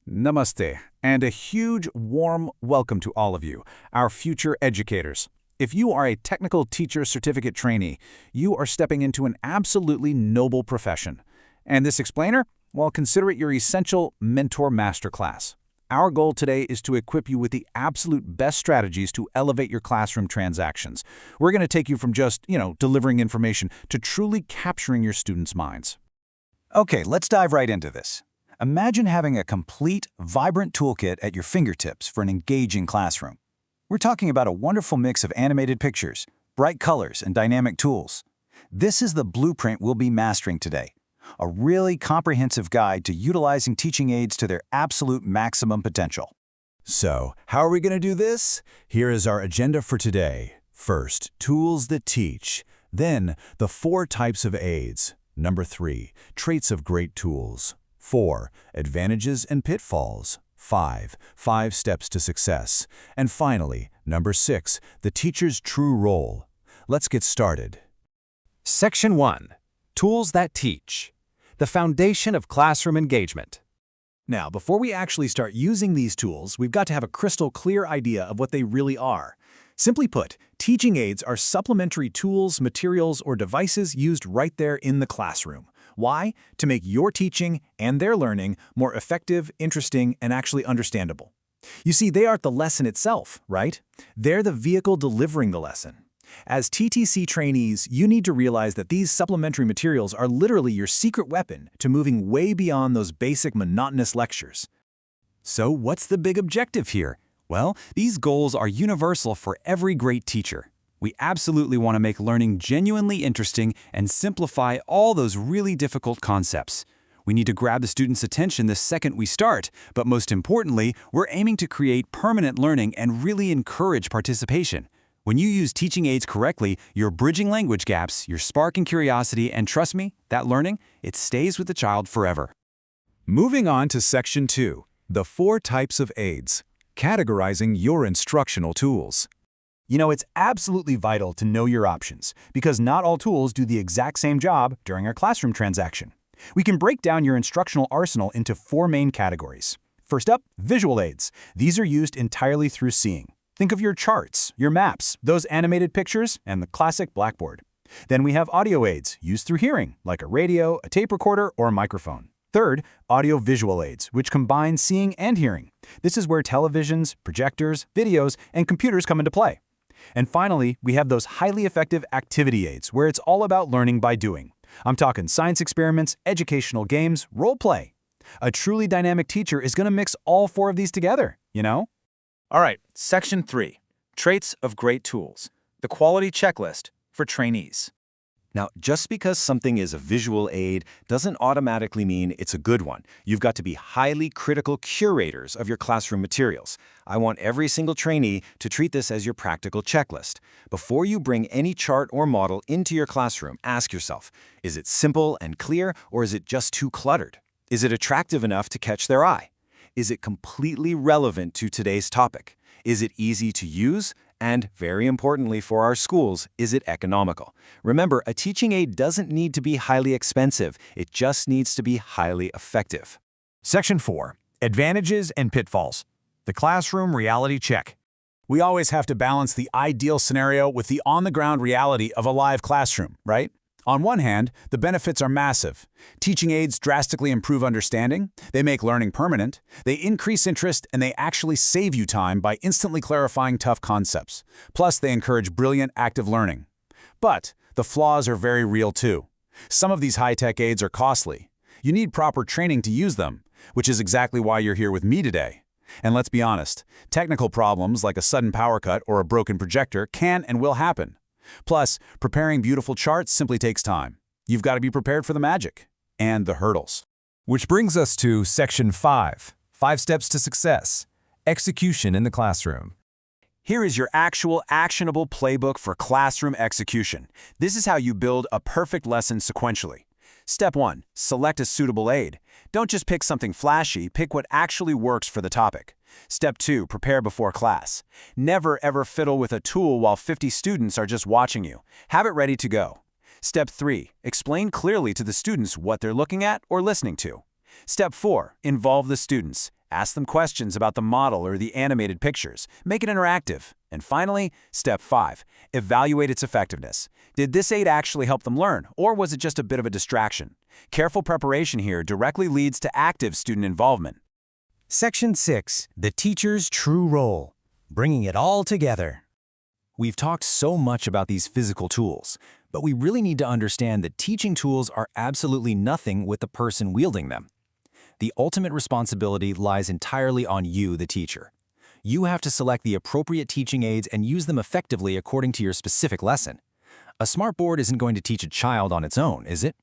Namaste, and a huge, warm welcome to all of you, our future educators. If you are a technical teacher certificate trainee, you are stepping into an absolutely noble profession. And this explainer? Well, consider it your essential mentor masterclass. Our goal today is to equip you with the absolute best strategies to elevate your classroom transactions. We're going to take you from just, delivering information to truly capturing your students' minds. Okay, let's dive right into this. Imagine having a complete, vibrant toolkit at your fingertips for an engaging classroom. We're talking about a wonderful mix of animated pictures, bright colors, and dynamic tools. This is the blueprint we'll be mastering today, a really comprehensive guide to utilizing teaching aids to their absolute maximum potential. So, how are we going to do this? Here is our agenda for today. First, tools that teach. Then, the 4 types of aids. Number 3, traits of great tools. 4, advantages and pitfalls. 5 steps to success. And finally, number 6, the teacher's true role. Let's get started. Section 1. Tools that teach. The foundation of classroom engagement. Now, before we actually start using these tools, we've got to have a crystal clear idea of what they really are. Simply put, teaching aids are supplementary tools, materials, or devices used right there in the classroom. Why? To make your teaching and their learning more effective, interesting, and actually understandable. You see, they aren't the lesson itself, right? They're the vehicle delivering the lesson. As TTC trainees, you need to realize that these supplementary materials are literally your secret weapon to moving way beyond those basic monotonous lectures. So what's the big objective here? Well, these goals are universal for every great teacher. We absolutely want to make learning genuinely interesting and simplify all those really difficult concepts. We need to grab the student's attention the second we start, but most importantly, we're aiming to create permanent learning and really encourage participation. When you use teaching aids correctly, you're bridging language gaps, you're sparking curiosity, and trust me, that learning, it stays with the child forever. Moving on to Section 2, the 4 types of aids. Categorizing your instructional tools. You know, it's absolutely vital to know your options, because not all tools do the exact same job during our classroom transaction. We can break down your instructional arsenal into 4 main categories. First up, visual aids. These are used entirely through seeing. Think of your charts, your maps, those animated pictures, and the classic blackboard. Then we have audio aids, used through hearing, like a radio, a tape recorder, or a microphone. Third, audio-visual aids, which combine seeing and hearing. This is where televisions, projectors, videos, and computers come into play. And finally, we have those highly effective activity aids, where it's all about learning by doing. I'm talking science experiments, educational games, role play. A truly dynamic teacher is going to mix all 4 of these together, All right, Section 3, Traits of Great Tools, the quality checklist for trainees. Now, just because something is a visual aid doesn't automatically mean it's a good one. You've got to be highly critical curators of your classroom materials. I want every single trainee to treat this as your practical checklist. Before you bring any chart or model into your classroom, ask yourself, is it simple and clear, or is it just too cluttered? Is it attractive enough to catch their eye? Is it completely relevant to today's topic? Is it easy to use? And, very importantly for our schools, is it economical? Remember, a teaching aid doesn't need to be highly expensive. It just needs to be highly effective. Section 4, Advantages and Pitfalls. The Classroom Reality Check. We always have to balance the ideal scenario with the on-the-ground reality of a live classroom, right? On one hand, the benefits are massive. Teaching aids drastically improve understanding, they make learning permanent, they increase interest, and they actually save you time by instantly clarifying tough concepts. Plus, they encourage brilliant, active learning. But the flaws are very real too. Some of these high-tech aids are costly. You need proper training to use them, which is exactly why you're here with me today. And let's be honest, technical problems like a sudden power cut or a broken projector can and will happen. Plus, preparing beautiful charts simply takes time. You've got to be prepared for the magic and the hurdles. Which brings us to Section 5, 5 steps to success. Execution in the classroom. Here is your actual actionable playbook for classroom execution. This is how you build a perfect lesson sequentially. Step 1. Select a suitable aid. Don't just pick something flashy, pick what actually works for the topic. Step 2. Prepare before class. Never ever fiddle with a tool while 50 students are just watching you. Have it ready to go. Step 3. Explain clearly to the students what they're looking at or listening to. Step 4. Involve the students. Ask them questions about the model or the animated pictures. Make it interactive. And finally, step 5, evaluate its effectiveness. Did this aid actually help them learn, or was it just a bit of a distraction? Careful preparation here directly leads to active student involvement. Section 6. The teacher's true role. Bringing it all together. We've talked so much about these physical tools, but we really need to understand that teaching tools are absolutely nothing with the person wielding them. The ultimate responsibility lies entirely on you, the teacher. You have to select the appropriate teaching aids and use them effectively according to your specific lesson. A smart board isn't going to teach a child on its own, is it?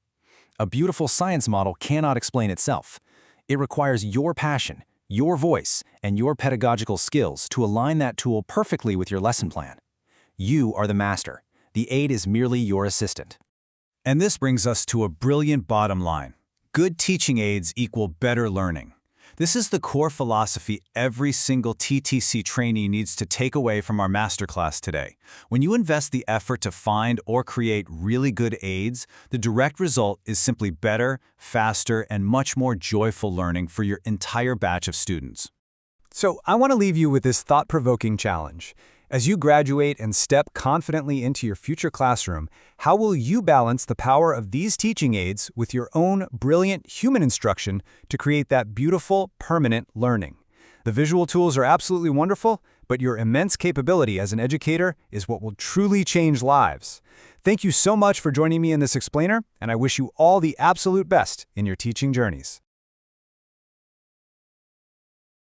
A beautiful science model cannot explain itself. It requires your passion, your voice, and your pedagogical skills to align that tool perfectly with your lesson plan. You are the master. The aid is merely your assistant. And this brings us to a brilliant bottom line. Good teaching aids equal better learning. This is the core philosophy every single TTC trainee needs to take away from our masterclass today. When you invest the effort to find or create really good aids, the direct result is simply better, faster, and much more joyful learning for your entire batch of students. So I want to leave you with this thought-provoking challenge. As you graduate and step confidently into your future classroom, how will you balance the power of these teaching aids with your own brilliant human instruction to create that beautiful, permanent learning? The visual tools are absolutely wonderful, but your immense capability as an educator is what will truly change lives. Thank you so much for joining me in this explainer, and I wish you all the absolute best in your teaching journeys.